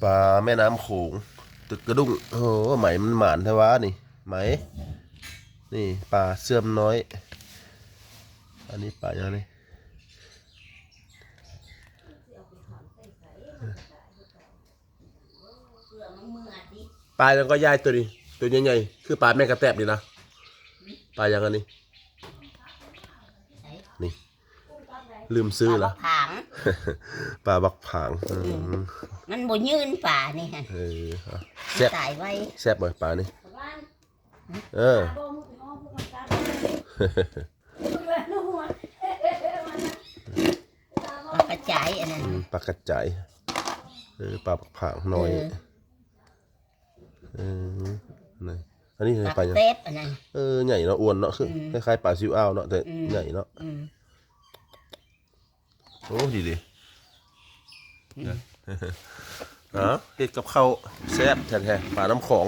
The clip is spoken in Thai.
ปลาแม่น้ำโขงตึกกระดุ้งโอ้โหไหมมันหมานแท้วะนี่ไหมนี่ปลาเสื่อมน้อยอันนี้ปลาอย่างนี้ปลายังก็ย่ายตัวนี้ตัวใหญ่ๆคือปลาแม่กระแตบนี่นะปลาอย่างอันนี้นี่ลืมซื้อละ ผาง ปลาบักผางมันบ่ยืนป่านี่ฮะแซ่บ ตายไว้ แซ่บบ่ปลานี่ปลากระจายอันนั้น ปลากระจายปลาบักผางน้อยนี่อันนี้ปลาอย่าง เต็บอันนั้นใหญ่เนาะอ้วนเนาะคือคล้ายๆปลาซิวอ้าวเนาะแต่ใหญ่เนาะโอ้ดีเฮ็ดกับข้าวแซ่บแท้ๆปลาน้ำของ